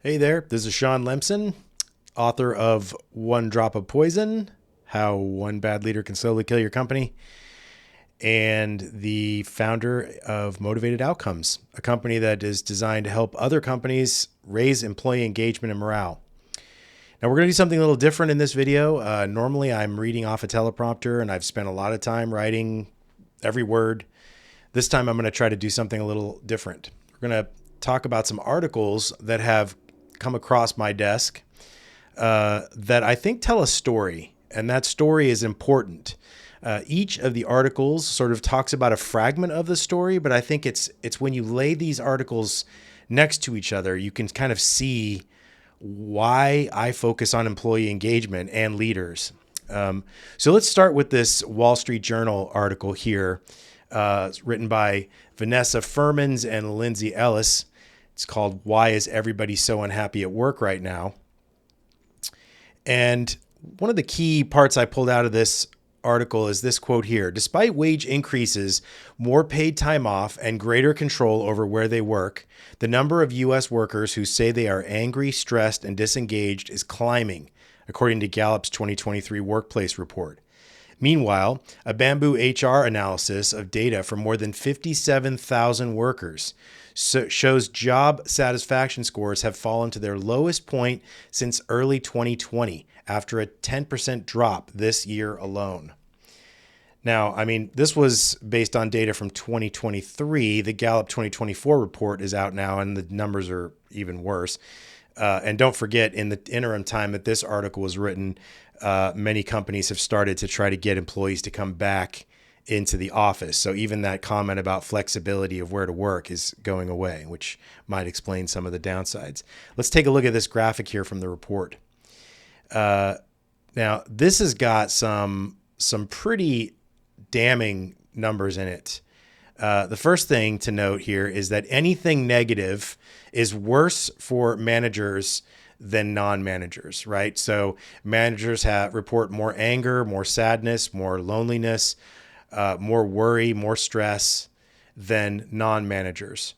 Hey there, this is Sean Lemson, author of One Drop of Poison, How One Bad Leader Can Slowly Kill Your Company, and the founder of Motivated Outcomes, a company that is designed to help other companies raise employee engagement and morale. Now, we're going to do something a little different in this video. Normally, I'm reading off a teleprompter, and I've spent a lot of time writing every word. This time, I'm going to try to do something a little different. We're going to talk about some articles that have come across my desk that I think tell a story, and that story is important. Each of the articles sort of talks about a fragment of the story, but I think it's when you lay these articles next to each other, you can kind of see why I focus on employee engagement and leaders. So let's start with this Wall Street Journal article here. It's written by Vanessa Furmans and Lindsay Ellis. It's called "Why is Everybody So Unhappy at Work Right Now?" And one of the key parts I pulled out of this article is this quote here: "Despite wage increases, more paid time off, and greater control over where they work, the number of U.S. workers who say they are angry, stressed, and disengaged is climbing, according to Gallup's 2023 workplace report. Meanwhile, a Bamboo HR analysis of data from more than 57,000 workers shows job satisfaction scores have fallen to their lowest point since early 2020, after a 10% drop this year alone." Now, I mean, this was based on data from 2023. The Gallup 2024 report is out now, and the numbers are even worse. And don't forget, in the interim time that this article was written, many companies have started to try to get employees to come back into the office. So even that comment about flexibility of where to work is going away, which might explain some of the downsides. Let's take a look at this graphic here from the report. Now, this has got some pretty damning numbers in it. The first thing to note here is that anything negative is worse for managers than non-managers, right? So managers report more anger, more sadness, more loneliness, more worry, more stress than non-managers.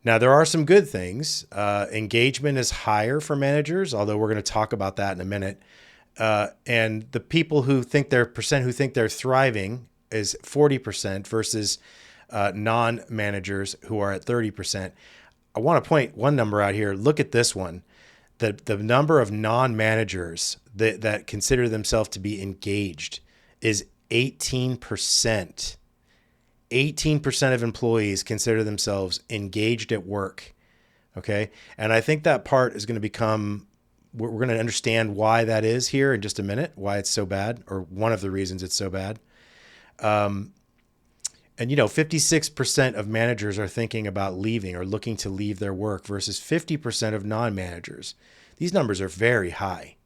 Now, there are some good things. Engagement is higher for managers, although we're going to talk about that in a minute. And the people who think they're thriving is 40% versus non-managers who are at 30%. I want to point one number out here. Look at this one. The number of non-managers that consider themselves to be engaged is 18%. 18% of employees consider themselves engaged at work. Okay. And I think that part is going to we're going to understand why that is here in just a minute, why it's so bad, or one of the reasons it's so bad. And 56% of managers are thinking about leaving or looking to leave their work versus 50% of non-managers. These numbers are very high.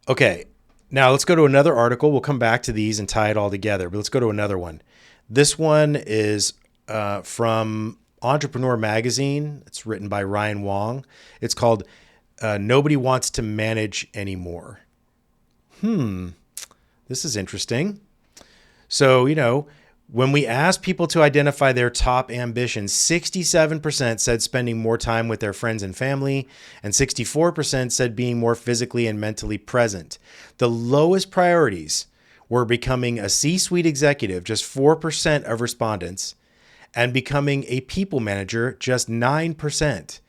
Okay. Now let's go to another article. We'll come back to these and tie it all together, but let's go to another one. This one is from Entrepreneur Magazine. It's written by Ryan Wong. It's called "Nobody Wants to Manage Anymore." This is interesting. So, when we asked people to identify their top ambitions, 67% said spending more time with their friends and family, and 64% said being more physically and mentally present. The lowest priorities were becoming a C-suite executive, just 4% of respondents, and becoming a people manager, just 9%.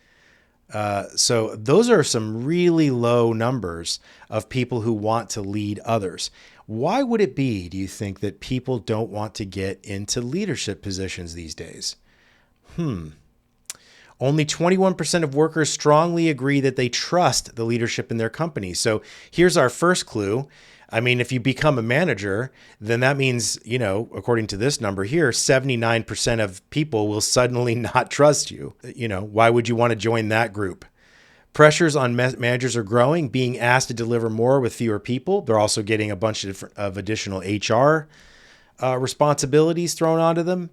So those are some really low numbers of people who want to lead others. Why would it be, do you think, that people don't want to get into leadership positions these days? Only 21% of workers strongly agree that they trust the leadership in their company. So here's our first clue. I mean, if you become a manager, then that means, according to this number here, 79% of people will suddenly not trust you. Why would you want to join that group? Pressures on managers are growing, being asked to deliver more with fewer people. They're also getting a bunch of additional HR responsibilities thrown onto them.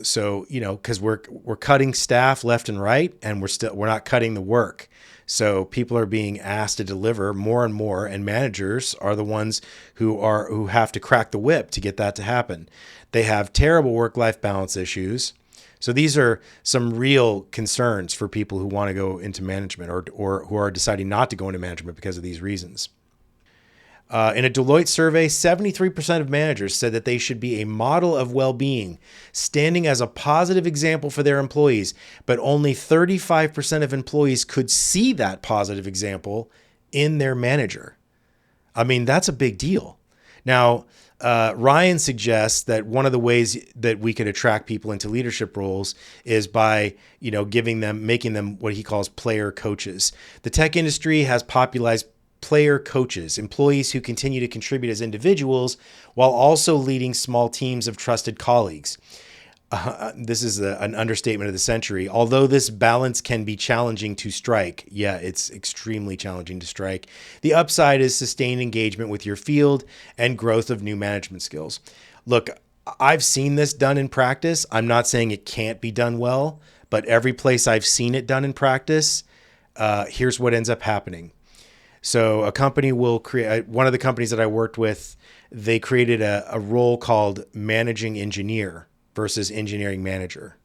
So, because we're cutting staff left and right, and we're not cutting the work. So people are being asked to deliver more and more, and managers are the ones who have to crack the whip to get that to happen. They have terrible work-life balance issues. So these are some real concerns for people who want to go into management or who are deciding not to go into management because of these reasons. In a Deloitte survey, 73% of managers said that they should be a model of well-being, standing as a positive example for their employees, but only 35% of employees could see that positive example in their manager. I mean, that's a big deal. Now, Ryan suggests that one of the ways that we could attract people into leadership roles is by, making them what he calls player coaches. The tech industry has popularized player coaches, employees who continue to contribute as individuals while also leading small teams of trusted colleagues. This is an understatement of the century. Although this balance can be challenging to strike, it's extremely challenging to strike. The upside is sustained engagement with your field and growth of new management skills. Look, I've seen this done in practice. I'm not saying it can't be done well, but every place I've seen it done in practice, here's what ends up happening. So a company will create, one of the companies that I worked with, they created a role called managing engineer versus engineering manager,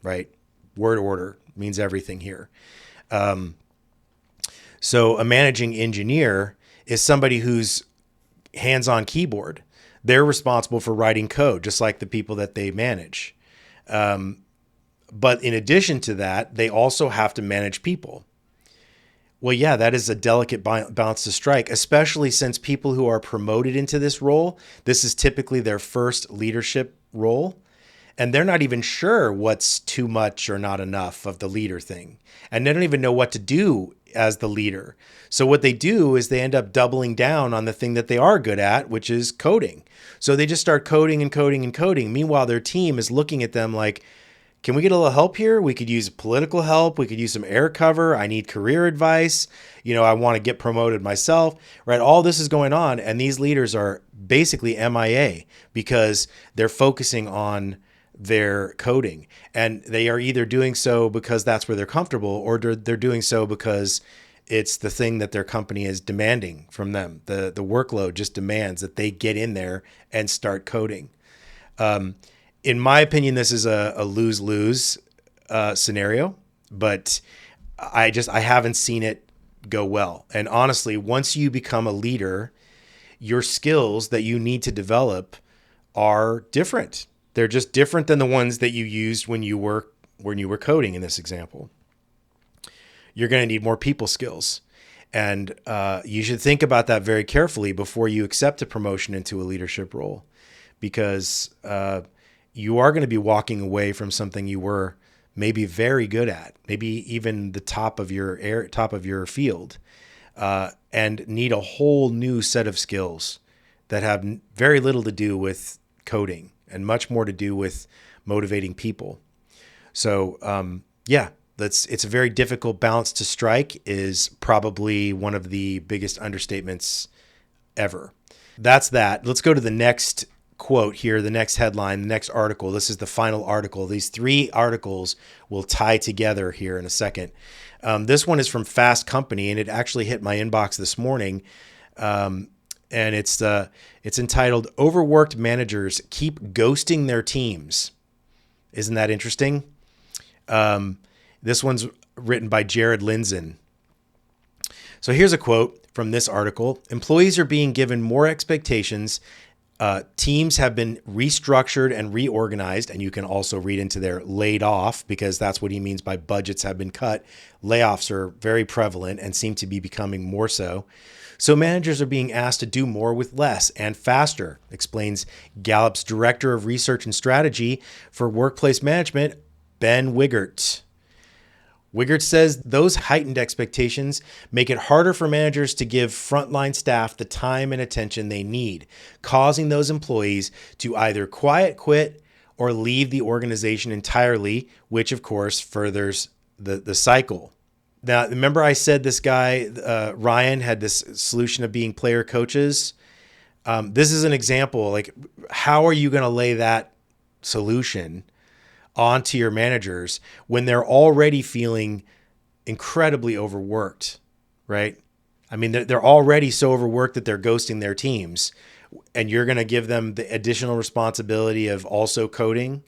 right? Word order means everything here. So a managing engineer is somebody who's hands-on keyboard. They're responsible for writing code, just like the people that they manage. But in addition to that, they also have to manage people. Well, yeah, that is a delicate balance to strike, especially since people who are promoted into this role, this is typically their first leadership role. And they're not even sure what's too much or not enough of the leader thing. And they don't even know what to do as the leader. So what they do is they end up doubling down on the thing that they are good at, which is coding. So they just start coding and coding and coding. Meanwhile, their team is looking at them like, can we get a little help here? We could use political help. We could use some air cover. I need career advice. I want to get promoted myself, right? All this is going on. And these leaders are basically MIA because they're focusing on their coding, and they are either doing so because that's where they're comfortable, or they're doing so because it's the thing that their company is demanding from them. The workload just demands that they get in there and start coding. In my opinion, this is a lose-lose scenario, but I haven't seen it go well. And honestly, once you become a leader, your skills that you need to develop are different. They're just different than the ones that you used when you were coding in this example. You're going to need more people skills. And you should think about that very carefully before you accept a promotion into a leadership role, because you are going to be walking away from something you were maybe very good at, maybe even the top of your field, and need a whole new set of skills that have very little to do with coding and much more to do with motivating people. So, it's a very difficult balance to strike, is probably one of the biggest understatements ever. That's that. Let's go to the next quote here, the next headline, the next article. This is the final article. These three articles will tie together here in a second. This one is from Fast Company, and it actually hit my inbox this morning. And it's entitled "Overworked Managers Keep Ghosting Their Teams." Isn't that interesting? This one's written by Jared Linzen. So here's a quote from this article. "Employees are being given more expectations. Teams have been restructured and reorganized," and you can also read into their "laid off," because that's what he means by budgets have been cut. Layoffs are very prevalent and seem to be becoming more so. "So managers are being asked to do more with less and faster," explains Gallup's Director of Research and Strategy for Workplace Management, Ben Wiggert. Wiggert says those heightened expectations make it harder for managers to give frontline staff the time and attention they need, causing those employees to either quiet quit or leave the organization entirely, which of course furthers the cycle. Now, remember I said this guy, Ryan, had this solution of being player coaches. This is an example. Like, how are you going to lay that solution onto your managers when they're already feeling incredibly overworked, right? I mean, they're already so overworked that they're ghosting their teams, and you're going to give them the additional responsibility of also coding.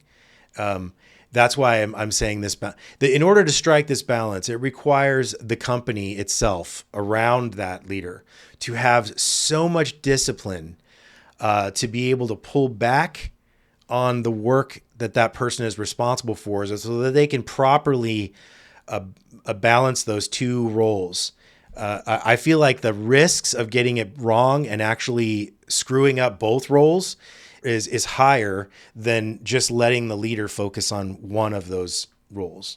That's why I'm saying this. In order to strike this balance, it requires the company itself around that leader to have so much discipline to be able to pull back on the work that that person is responsible for, so that they can properly balance those two roles. I feel like the risks of getting it wrong and actually screwing up both roles is higher than just letting the leader focus on one of those roles,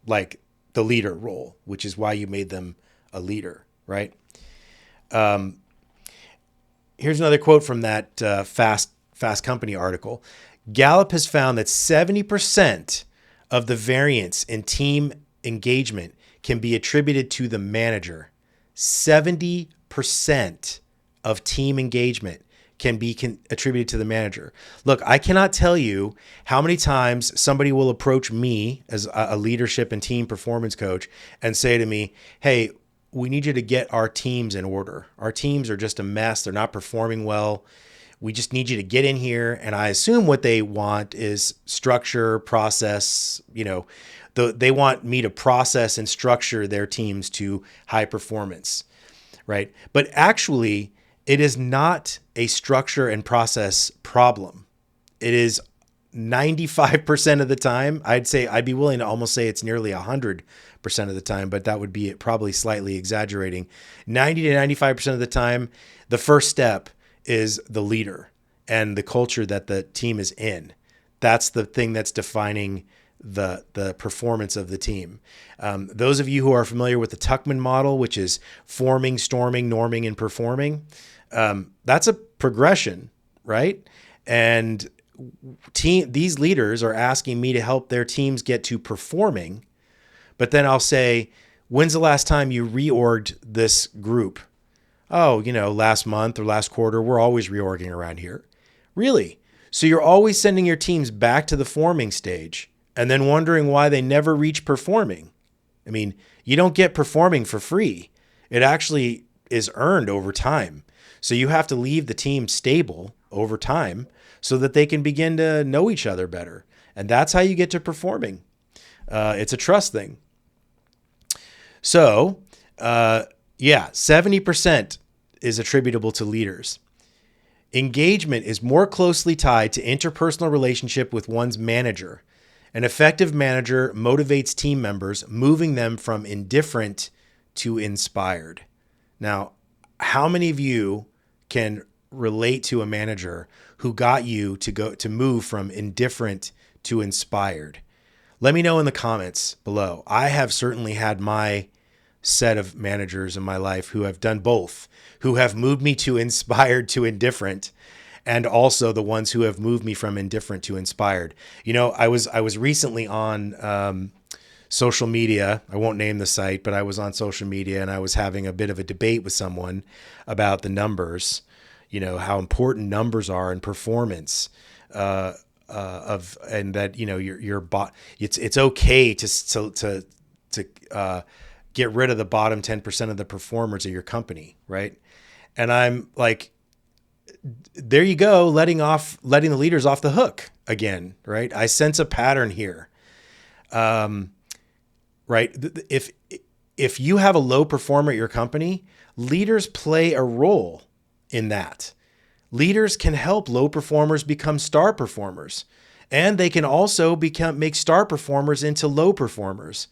like the leader role, which is why you made them a leader, right? Here's another quote from that Fast Company article. Gallup has found that 70% of the variance in team engagement can be attributed to the manager. 70% of team engagement can be attributed to the manager. Look, I cannot tell you how many times somebody will approach me as a leadership and team performance coach and say to me, hey, we need you to get our teams in order. Our teams are just a mess. They're not performing well. We just need you to get in here. And I assume what they want is structure, process, they want me to process and structure their teams to high performance, right? But actually, it is not a structure and process problem. It is 95% of the time. I'd be willing to almost say it's nearly 100% of the time, but that would be probably slightly exaggerating. 90 to 95% of the time, the first step is the leader and the culture that the team is in. That's the thing that's defining the performance of the team. Those of you who are familiar with the Tuckman model, which is forming, storming, norming, and performing, that's a progression, right? And these leaders are asking me to help their teams get to performing, but then I'll say, when's the last time you reorged this group? Oh, last month or last quarter. We're always reorging around here. Really? So you're always sending your teams back to the forming stage and then wondering why they never reach performing. I mean, you don't get performing for free. It actually is earned over time. So you have to leave the team stable over time so that they can begin to know each other better. And that's how you get to performing. It's a trust thing. So, 70% is attributable to leaders. Engagement is more closely tied to interpersonal relationship with one's manager. An effective manager motivates team members, moving them from indifferent to inspired. Now, how many of you can relate to a manager who got you to move from indifferent to inspired? Let me know in the comments below. I have certainly had my set of managers in my life who have done both, who have moved me to inspired to indifferent, and also the ones who have moved me from indifferent to inspired. I was recently on social media. I won't name the site, but I was on social media and I was having a bit of a debate with someone about the numbers, how important numbers are in performance. And that your it's okay to get rid of the bottom 10% of the performers of your company, right? And I'm like, there you go, letting the leaders off the hook again, right? I sense a pattern here, right? If you have a low performer at your company, leaders play a role in that. Leaders can help low performers become star performers, and they can also make star performers into low performers.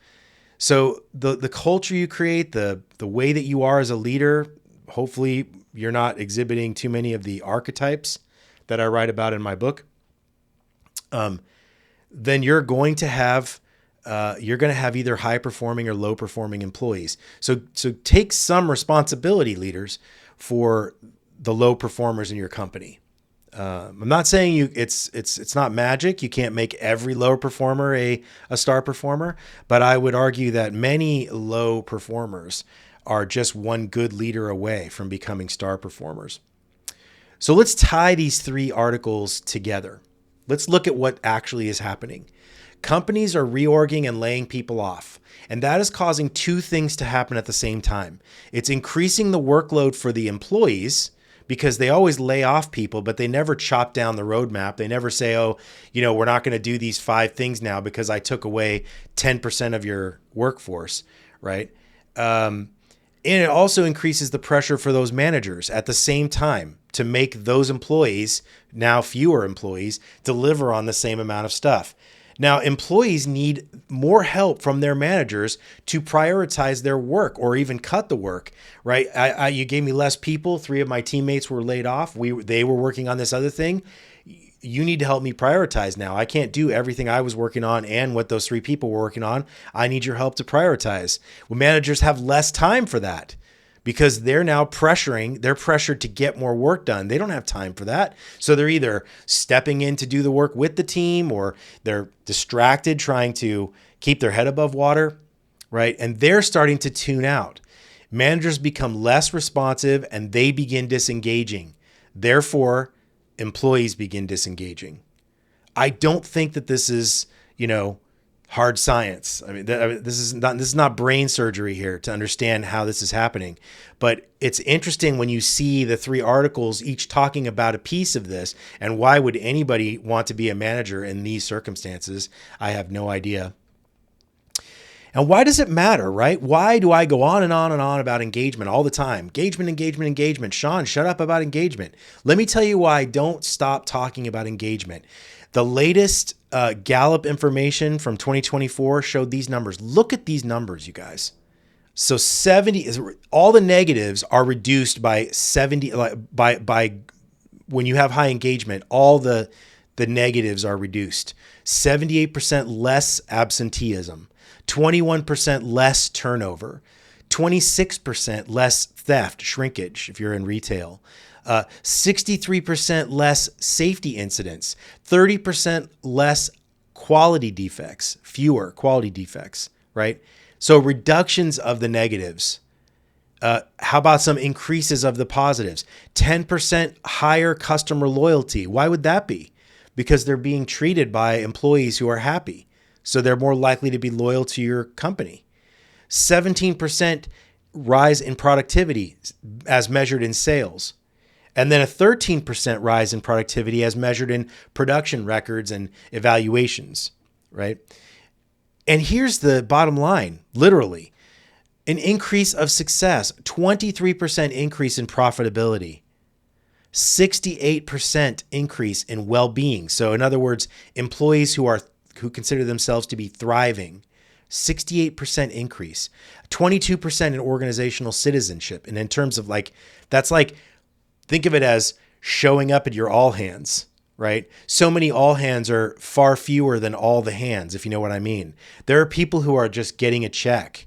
So the culture you create, the way that you are as a leader, hopefully you're not exhibiting too many of the archetypes that I write about in my book. Then you're going to have either high performing or low performing employees. So take some responsibility, leaders, for the low performers in your company. I'm not saying it's not magic. You can't make every low performer a star performer, but I would argue that many low performers are just one good leader away from becoming star performers. So let's tie these three articles together. Let's look at what actually is happening. Companies are reorging and laying people off, and that is causing two things to happen at the same time. It's increasing the workload for the employees because they always lay off people, but they never chop down the roadmap. They never say, oh, we're not going to do these 5 things now because I took away 10% of your workforce, right? And it also increases the pressure for those managers at the same time to make those employees, now fewer employees, deliver on the same amount of stuff. Now, employees need more help from their managers to prioritize their work or even cut the work, right? You gave me less people. 3 of my teammates were laid off. They were working on this other thing. You need to help me prioritize now. I can't do everything I was working on and what those 3 people were working on. I need your help to prioritize. Well, managers have less time for that because they're now they're pressured to get more work done. They don't have time for that. So they're either stepping in to do the work with the team, or they're distracted trying to keep their head above water, right? And they're starting to tune out. Managers become less responsive and they begin disengaging. Therefore, employees begin disengaging. I don't think that this is, hard science. I mean, this is not brain surgery here to understand how this is happening. But it's interesting when you see the 3 articles each talking about a piece of this. And why would anybody want to be a manager in these circumstances? I have no idea. And why does it matter, right? Why do I go on and on and on about engagement all the time? Engagement. Sean, shut up about engagement. Let me tell you why I don't stop talking about engagement. The latest Gallup information from 2024 showed these numbers. Look at these numbers, you guys. So all the negatives are reduced by 70, by when you have high engagement, all the negatives are reduced. 78% less absenteeism, 21% less turnover, 26% less theft, shrinkage if you're in retail, 63% less safety incidents, 30% less quality defects, fewer quality defects, right? So reductions of the negatives. How about some increases of the positives? 10% higher customer loyalty. Why would that be? Because they're being treated by employees who are happy. So they're more likely to be loyal to your company. 17% rise in productivity as measured in sales. And then a 13% rise in productivity as measured in production records and evaluations, right? And here's the bottom line, literally. An increase of success, 23% increase in profitability, 68% increase in well-being. So in other words, employees who consider themselves to be thriving, 68% increase, 22% in organizational citizenship. And in terms of think of it as showing up at your all hands, right? So many all hands are far fewer than all the hands, if you know what I mean. There are people who are just getting a check.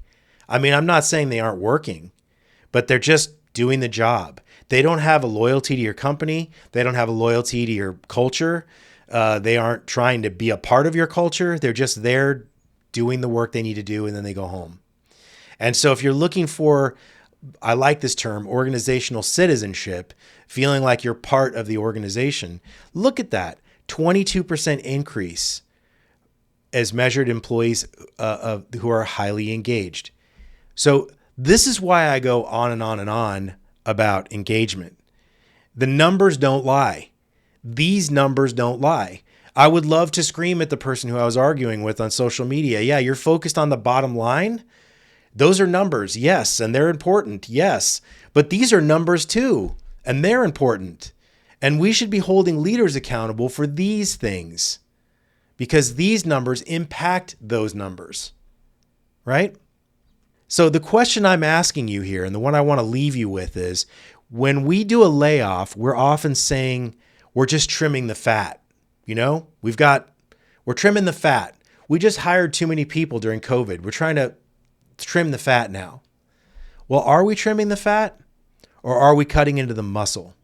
I mean, I'm not saying they aren't working, but they're just doing the job. They don't have a loyalty to your company. They don't have a loyalty to your culture. They aren't trying to be a part of your culture. They're just there doing the work they need to do, and then they go home. And so if you're looking for, I like this term, organizational citizenship, feeling like you're part of the organization, look at that. 22% increase as measured employees who are highly engaged. So this is why I go on and on and on about engagement. The numbers don't lie. These numbers don't lie. I would love to scream at the person who I was arguing with on social media. Yeah, you're focused on the bottom line. Those are numbers, yes, and they're important, yes. But these are numbers too, and they're important. And we should be holding leaders accountable for these things because these numbers impact those numbers, right? So the question I'm asking you here, and the one I want to leave you with is, when we do a layoff, we're often saying we're just trimming the fat. We're trimming the fat. We just hired too many people during COVID. We're trying to trim the fat now. Well, are we trimming the fat or are we cutting into the muscle?